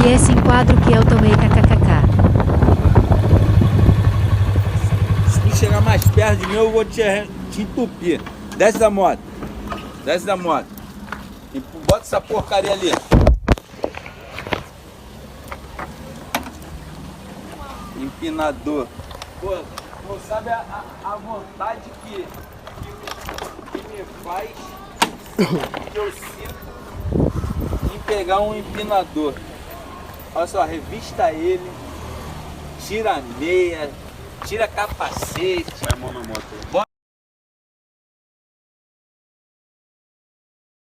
E esse enquadro que eu tomei kkkk. Se tu chegar mais perto de mim, eu vou te entupir. Desce da moto. Desce da moto. E bota essa porcaria ali. Empinador. Pô, não sabe a vontade que me faz, que eu sinto em pegar um empinador. Olha só, revista ele, tira a meia, tira capacete. Põe a mão na moto aí.